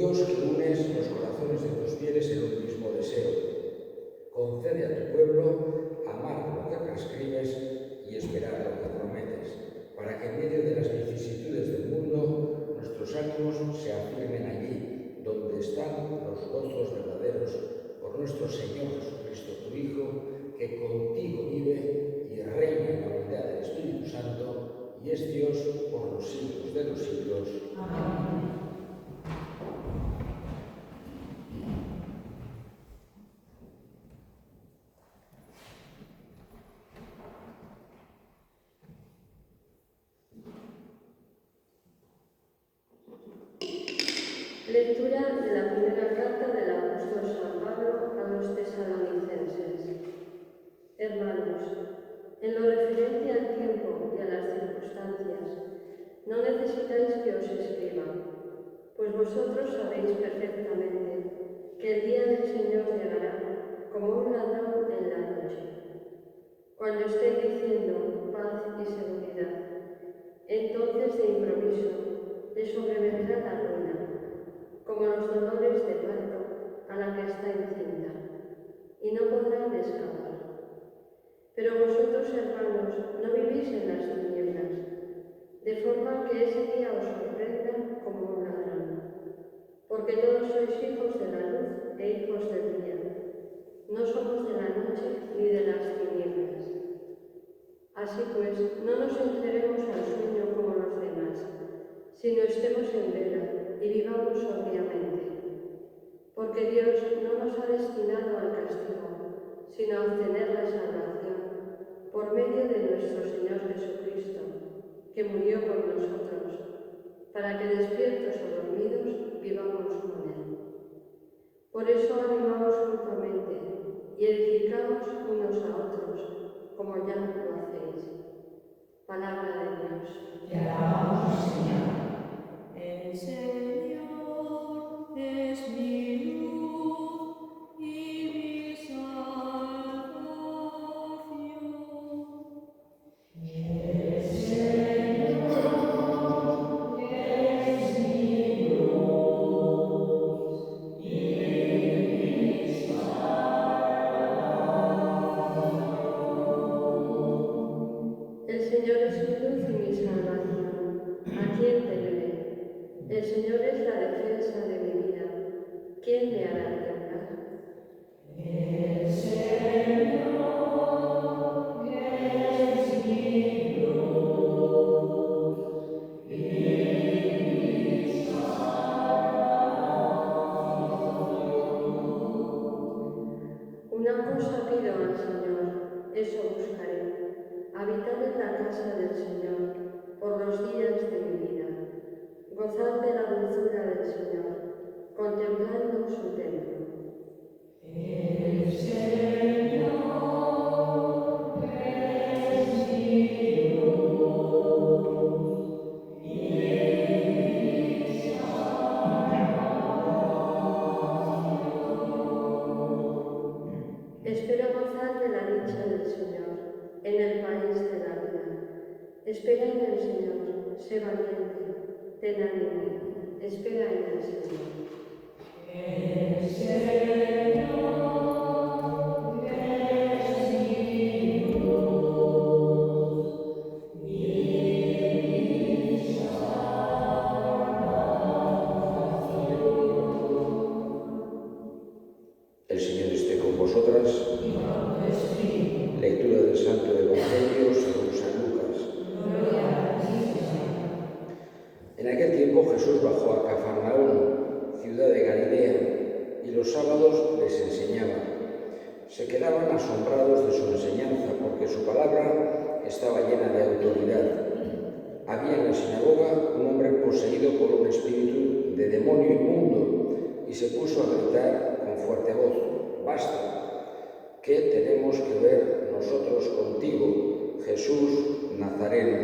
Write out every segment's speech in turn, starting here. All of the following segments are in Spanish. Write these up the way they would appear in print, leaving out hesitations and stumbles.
Dios que unes los corazones de tus fieles en un mismo deseo, concede a tu pueblo amar lo que prescribes y esperar lo que prometes, para que en medio de las vicisitudes del mundo nuestros ánimos se afirmen allí, donde están los gozos verdaderos, por nuestro Señor Jesucristo, tu Hijo, que contigo vive y reina en la unidad del Espíritu Santo, y es Dios por los siglos de los siglos. Amén. Lectura de la primera carta del apóstol San Pablo a los tesalonicenses. Hermanos, en lo referente al tiempo y a las circunstancias, no necesitáis que os escriba, pues vosotros sabéis perfectamente que el día del Señor llegará como un ladrón en la noche. Cuando esté diciendo paz y seguridad, entonces de improviso le sobrevendrá la ruina, como los dolores de parto a la que está encinta, y no podrán escapar. Pero vosotros, hermanos, no vivís en las tinieblas, de forma que ese día os sorprenda como un ladrón. Porque todos sois hijos de la luz e hijos del día. No somos de la noche ni de las tinieblas. Así pues, no nos entreguemos al sueño como los demás, sino estemos en vela y vivamos sobriamente. Porque Dios no nos ha destinado al castigo, sino a obtener la salvación por medio de nuestro Señor Jesucristo, que murió por nosotros, para que despiertos o dormidos vivamos con Él. Por eso animaos mutuamente y edificaos unos a otros, como ya lo hacéis. Palabra de Dios. Te alabamos, Señor. El Señor es mi luz y mi salvación. El Señor es mi luz y mi salvación. El Señor es mi luz y mi salvación. ¿A quién temeré? El Señor es la defensa de mi vida. ¿Quién me hará temblar? El Señor es mi luz y mi salvación. Una cosa pido al Señor, eso buscaré, habitar en la casa del Señor por los días de mi vida, gozar de la dulzura del Señor, contemplando su templo. El Señor es mi luz y mi salvación. Espero gozar de la dicha del Señor en el país de la vida. Espera en el Señor, sé valiente, ten ánimo, espera en el Señor. El Señor es mi luz y mi salvación. El Señor esté con vosotras. Y con tu espíritu. Lectura del Santo Evangelio según San Lucas. Gloria a ti, Señor. En aquel tiempo Jesús bajó a Cafarnaúm, ciudad de Galilea, y los sábados les enseñaba. Se quedaban asombrados de su enseñanza, porque su palabra estaba llena de autoridad. Había en la sinagoga un hombre poseído por un espíritu de demonio inmundo, y se puso a gritar con fuerte voz: «¡Basta! ¿Qué tenemos que ver nosotros contigo, Jesús Nazareno?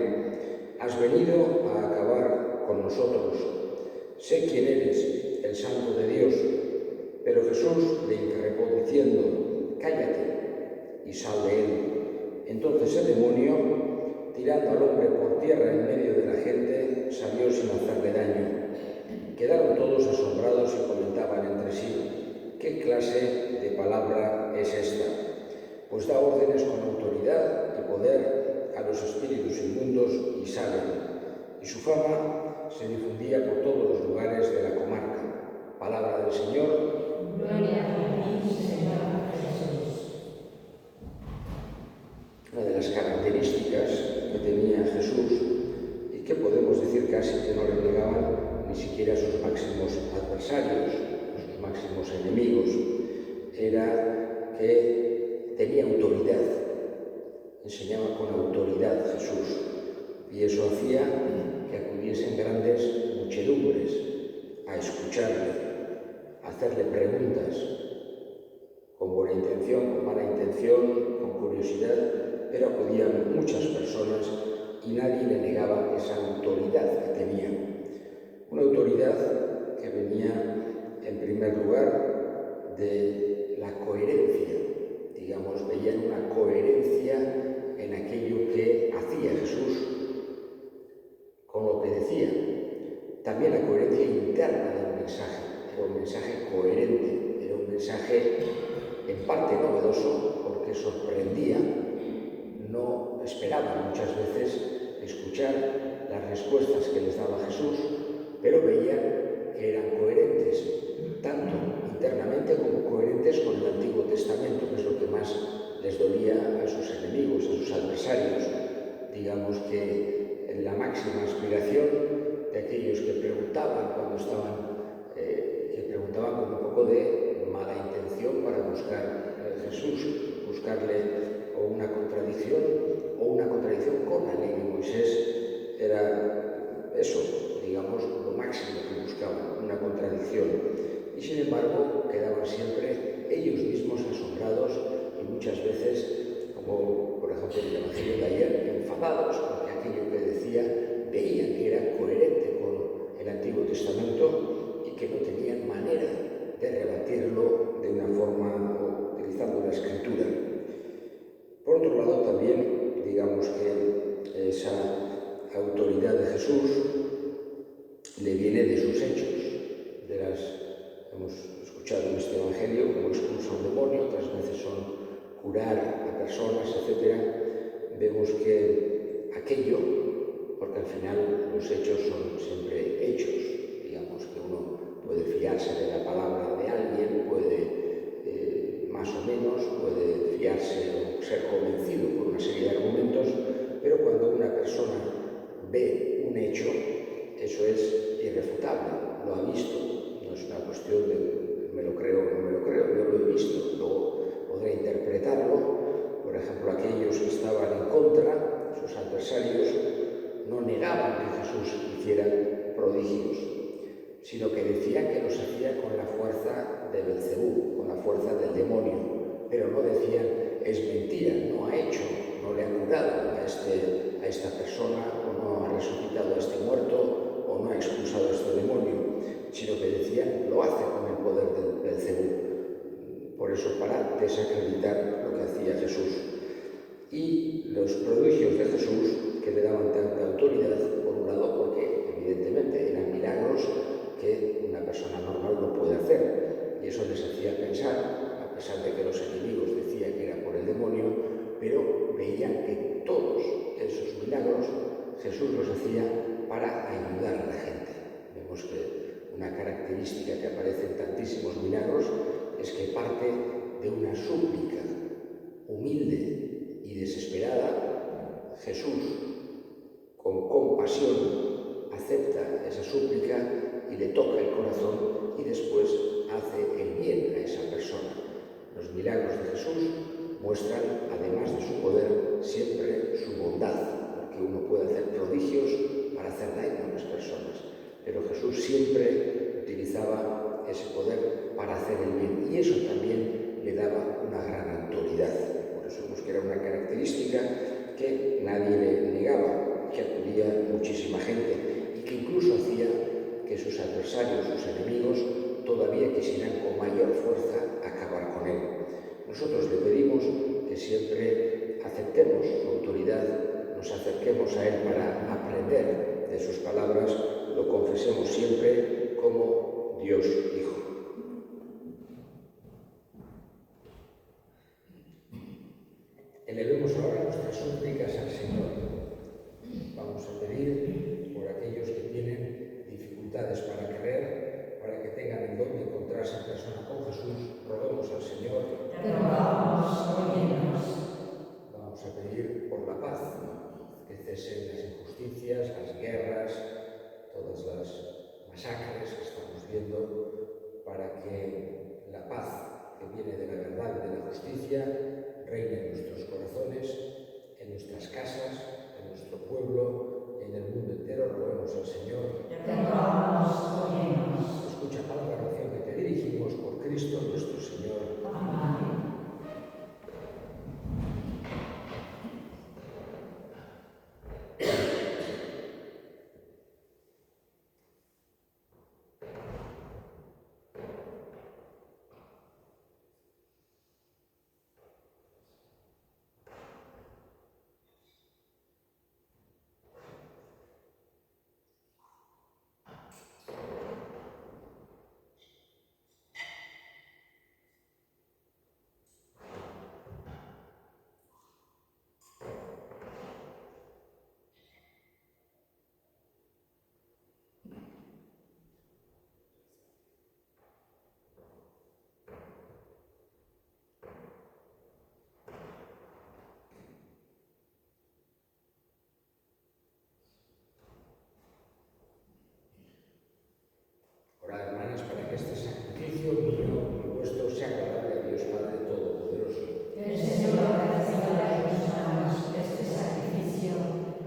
Has venido a acabar con nosotros. Sé quién eres, el Santo de Dios». Pero Jesús le increpó diciendo: «Cállate y sal de él». Entonces el demonio, tirando al hombre por tierra en medio de la gente, salió sin hacerle daño. Quedaron todos asombrados y comentaban entre sí: ¿qué clase de palabra es esta? Pues da órdenes con autoridad y poder a los espíritus inmundos y salen. Y su fama se difundía por todos los lugares de la comarca. Palabra del Señor. Gloria a ti, Señor Jesús. Una de las características que tenía Jesús, y que podemos decir casi que no le negaban ni siquiera a sus máximos adversarios, a sus máximos enemigos, era que tenía autoridad. Enseñaba con autoridad Jesús, y eso hacía que acudiesen grandes muchedumbres a escucharle, a hacerle preguntas, con buena intención, con mala intención, con curiosidad, pero acudían muchas personas y nadie le negaba esa autoridad que tenía. Una autoridad que venía, en primer lugar, de la coherencia. Digamos, veían una coherencia en aquello que hacía Jesús con lo que decía. También la coherencia interna del mensaje. Era un mensaje coherente, era un mensaje en parte novedoso porque sorprendía. No esperaban muchas veces escuchar las respuestas que les daba Jesús, pero veían que eran coherentes, tanto internamente como coherentes con el Antiguo Testamento, que es lo que más les dolía a sus enemigos, a sus adversarios. Digamos que la máxima aspiración de aquellos que preguntaban cuando estaban, que preguntaban con un poco de mala intención para buscar a Jesús, buscarle o una contradicción con la ley de Moisés, era eso, digamos, lo máximo que buscaban, una contradicción. Y sin embargo, quedaban siempre ellos mismos asombrados y muchas veces, como por ejemplo en el Evangelio de ayer, enfadados porque aquello que decía veían que era coherente con el Antiguo Testamento y que no tenían manera de rebatirlo de una forma o utilizando la Escritura. Por otro lado, también, digamos que esa autoridad de Jesús le viene de sus hechos, hemos escuchado en este Evangelio cómo expulsa un demonio, otras veces son curar a personas, etc. Vemos que aquello, porque al final los hechos son siempre hechos, digamos que uno puede fiarse de la palabra de alguien, puede más o menos, puede fiarse o ser convencido por una serie de argumentos, pero cuando una persona ve un hecho, eso es irrefutable, lo ha visto, no es una cuestión de me lo creo o no me lo creo, yo lo he visto, luego podré interpretarlo. Por ejemplo, aquellos que estaban en contra, sus adversarios, no negaban que Jesús hiciera prodigios, sino que decían que los hacía con la fuerza de Belcebú, con la fuerza del demonio, pero no decían es mentira, no ha hecho, no le ha curado a esta persona, o no ha resucitado a este muerto, o no ha expulsado a este demonio, sino que decían lo hace con el poder del Belcebú. Por eso, para desacreditar lo que hacía Jesús. Y los prodigios de Jesús, que le daban tanta autoridad, por un lado, porque evidentemente eran milagros que una persona normal no puede hacer, y eso les hacía pensar, a pesar de que los enemigos decían que era por el demonio, pero veían que todos esos milagros Jesús los hacía para ayudar a la gente. Vemos que una característica que aparece en tantísimos milagros es que parte de una súplica humilde y desesperada. Jesús, con compasión, acepta esa súplica y le toca el corazón y después hace el bien a esa persona. Los milagros de Jesús muestran, además de su poder, siempre su bondad, porque uno puede hacer prodigios para hacer daño a las personas, pero Jesús siempre utilizaba ese poder para hacer el bien, y eso también le daba una gran autoridad. Por eso vemos que era una característica que nadie le negaba, que acudía muchísima gente y que incluso hacía que sus adversarios, sus enemigos, todavía quisieran con mayor fuerza acabar con él. Nosotros le pedimos que siempre aceptemos su autoridad, nos acerquemos a él para aprender de sus palabras, lo confesemos siempre Elevemos ahora nuestras súplicas al Señor. Vamos a pedir por aquellos que tienen dificultades para creer, para que tengan el don de encontrarse en persona con Jesús. Roguemos al Señor. Te rogamos, óyenos. Vamos a pedir por la paz, que cesen las injusticias, las guerras, todas las masacres que estamos viendo, para que la paz que viene de la verdad y de la justicia reine en nuestros corazones, en nuestras casas, en nuestro pueblo, en el mundo entero. Roguemos al Señor. Te rogamos, óyenos. Escucha, Padre, la oración que te dirigimos por Cristo nuestro Señor. Amén. Orad, hermanas, para que este sacrificio mío y vuestro sea agradable a Dios Padre Todopoderoso. Que el Señor reciba de tus manos este sacrificio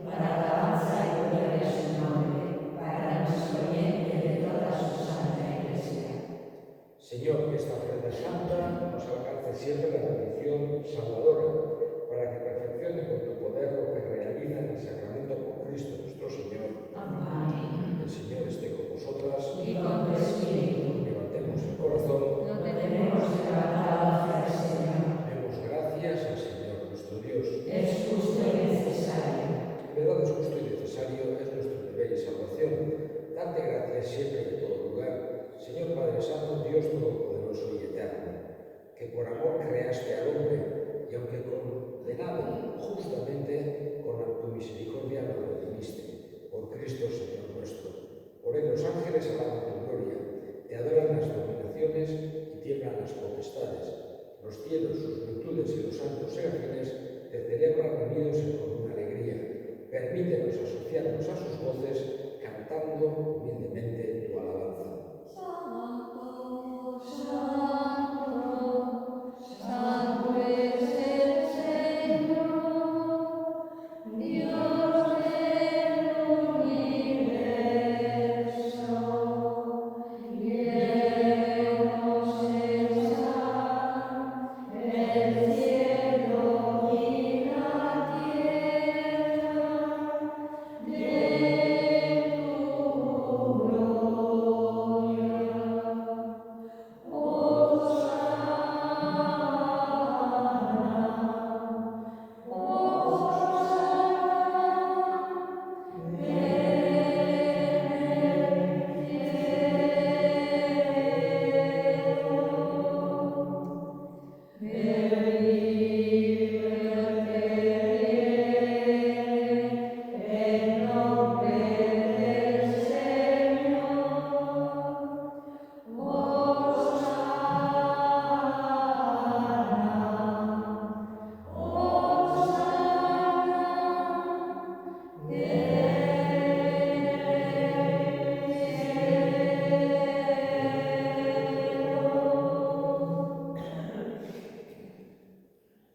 para alabanza y gloria de su nombre, para nuestro bien y el de toda su santa Iglesia. Señor, que esta ofrenda santa nos alcance siempre la bendición salvadora, para que perfeccione con tu poder lo que realiza en el sacramento con Cristo nuestro Señor. Amén. El Señor esté con vosotras. Y con tu espíritu. Levantemos el corazón. No Lo tenemos tenemos levantado hacia el Señor. Demos gracias al Señor nuestro Dios. Es justo y necesario. En verdad es justo y necesario, es nuestro deber y salvación. Darte gracias siempre y en todo lugar. Señor Padre Santo, Dios Todopoderoso y Eterno, que por amor creaste al hombre, y aunque condenado justamente, con tu misericordia lo redimiste. Por Cristo, Señor nuestro. Por él los ángeles alaban tu gloria, te adoran las dominaciones y tiemblan las potestades. Los cielos, sus virtudes y los santos serafines te celebran unidos en común alegría. Permítenos asociarnos a sus voces, cantando humildemente tu alabanza. Santo, santo, santo es el Señor, Dios del universo. Llenos están el cielo y la tierra de tu gloria.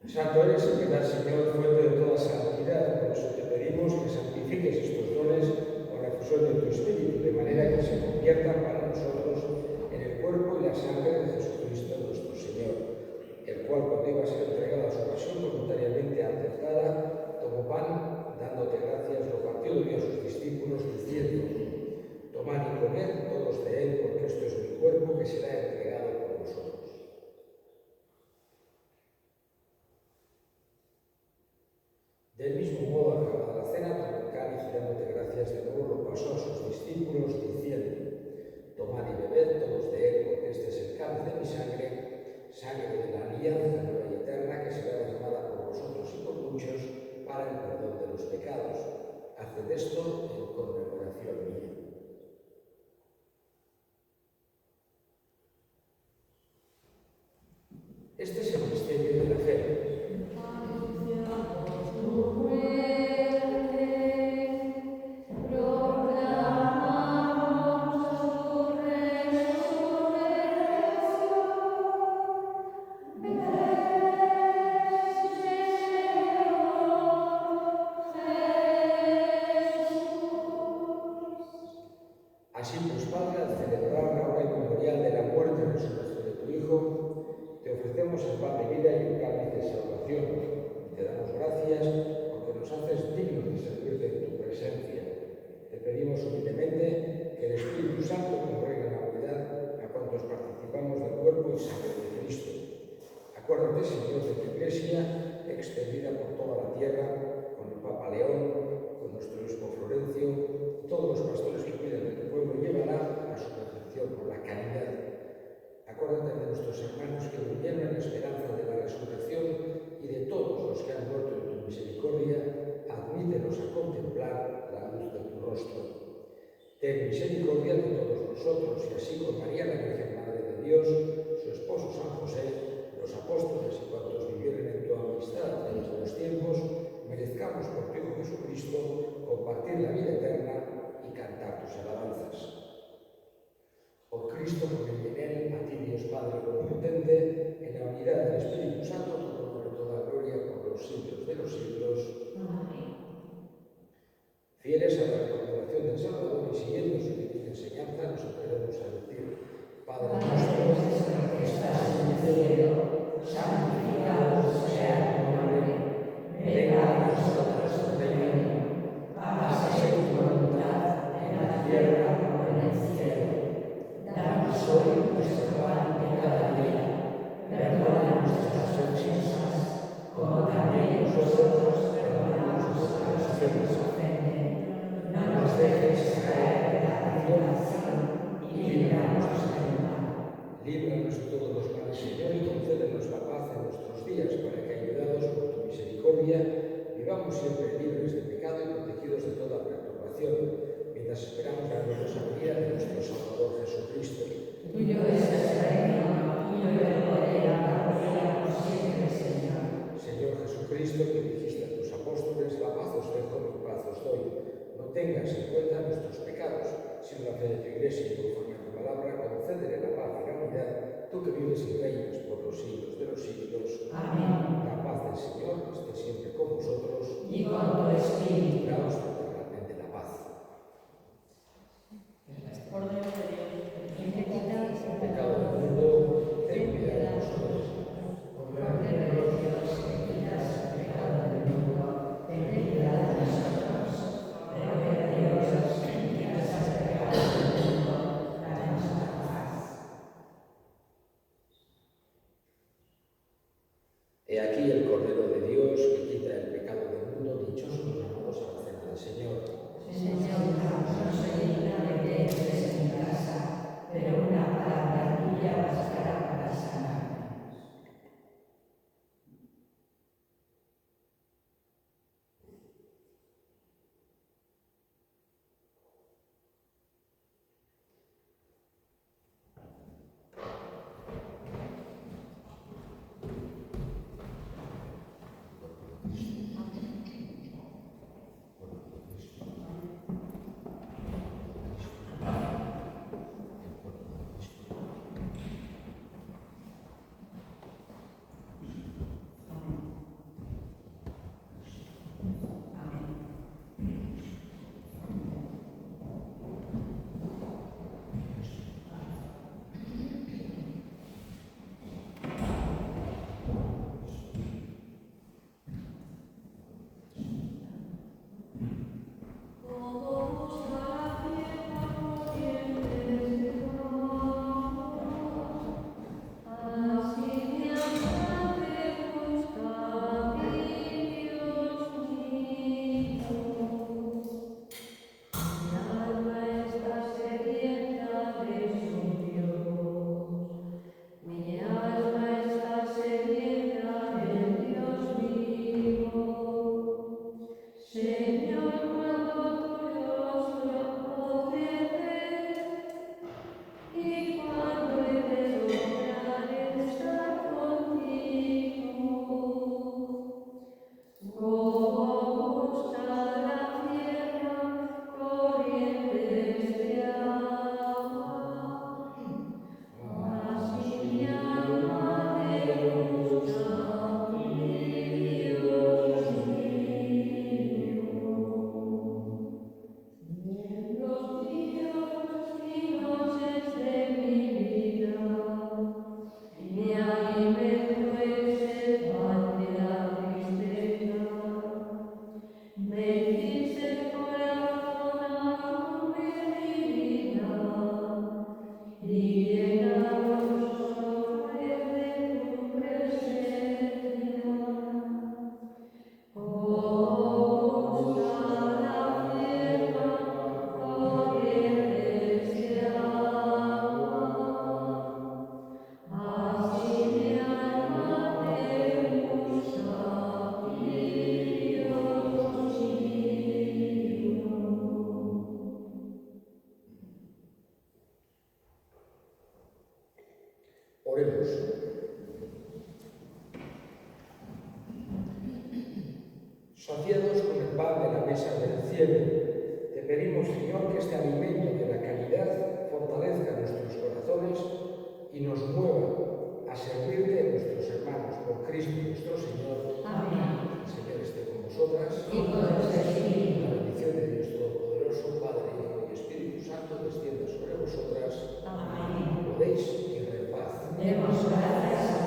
Santo eres en verdad, Señor, fuente de toda santidad. Por eso te pedimos que santifiques estos dones con la fusión de tu Espíritu, de manera que se conviertan para nosotros en el cuerpo y la sangre de Jesucristo nuestro Señor, el cual, cuando iba a ser entregado a su pasión voluntariamente aceptada, tomó pan, dándote gracias, lo partió y dio a sus discípulos, diciendo: tomad y comed todos de él, porque esto es mi cuerpo que será entregado por vosotros. Del mismo modo, acabada la cena, tomó el cáliz y dándote gracias de nuevo lo pasó a sus discípulos, diciendo: tomad y bebed todos de él, porque este es el cáliz de mi sangre, sangre de la alianza nueva y eterna, que será derramada por vosotros y por haced esto en conmemoración mía. Este es el misterio de la fe. Anunciamos tu muerte, proclamamos tu resurrección. Ven, Señor Jesús. Así pues, Padre, al celebrar la hora inmemorial de la muerte y resurrección de tu Hijo, te ofrecemos el pan de vida y el cáliz de salvación. Te damos gracias porque nos haces dignos de servirte en tu presencia. Te pedimos humildemente que el Espíritu Santo congregue en la unidad a cuantos participamos del cuerpo y sangre de Cristo. Acuérdate, Señor, de tu Iglesia, extendida por toda la tierra, con el Papa León, con nuestro obispo Florencio, todos los pastores que cuidan de tu pueblo, llevará a su perfección por la caridad. Acuérdate de nuestros hermanos que durmieron en la esperanza de la resurrección y de todos los que han muerto en tu misericordia, admítelos a contemplar la luz de tu rostro. Ten misericordia de todos nosotros y así con María, la Virgen Madre de Dios, su esposo San José, los apóstoles y cuantos vivieron en tu amistad desde los tiempos, merezcamos por tu Hijo Jesucristo compartir la vida eterna y cantar tus alabanzas. Por Cristo, por el en él, a ti Dios Padre omnipotente, en la unidad del Espíritu Santo, todo honor y toda gloria por los siglos de los siglos. Amén. Fieles a la recomendación del Salvador y siguiendo su divina enseñanza, nos atrevemos a decir: Padre nuestro, que estás en el cielo, santificado sea tu nombre. Venga a nosotros tu reino. Hágase tu voluntad en la tierra como en el cielo. Danos hoy nuestro pan de cada día. Perdona nuestras ofensas, como también nosotros perdonamos a los que nos ofenden. No nos dejes caer en la tentación y líbranos del mal. líbranos de todos los males, Señor, y concédenos la paz en nuestros días, para que, ayudados por tu misericordia, vivamos siempre libres de pecado y protegidos de toda perturbación, mientras esperamos la gloriosa venida de nuestro Salvador Jesucristo. Tuyo es el reino, tuyo el poder y la gloria por siempre, Señor. Señor Jesucristo, que dijiste a tus apóstoles: la paz os dejo, mi paz os doy. No tengas en cuenta nuestros pecados, sino la fe de tu Iglesia, y conforme a tu palabra, concédele la paz y la unidad, tú que vives y reinas por los siglos de los siglos. Amén. La paz del Señor esté siempre con vosotros. Y con tu espíritu. Daos fraternalmente la paz. Cordero de Dios, Y que quitas El pecado del mundo, ten piedad de nosotros. Cordero de Dios, que quitas el pecado del mundo, ten piedad de nosotros. Cordero de Dios, que quitas el pecado del mundo, danos la paz. He aquí el Cordero de Dios que quita el pecado del mundo. Dichosos los llamados a la cena del Señor. Señor, no soy digna de que entres en mi casa, pero una palabra tuya bastará para sanarme. Oremos. Saciados con el pan de la mesa del cielo, te pedimos, Señor, que este alimento de la caridad fortalezca nuestros corazones y nos mueva a servirte a nuestros hermanos por Cristo nuestro Señor. Amén. El Señor esté con vosotras. Y con tu espíritu. La bendición de Dios Todopoderoso, Padre, Hijo y Espíritu Santo, descienda sobre vosotras. Amén. Podéis ir en paz. Demos gracias a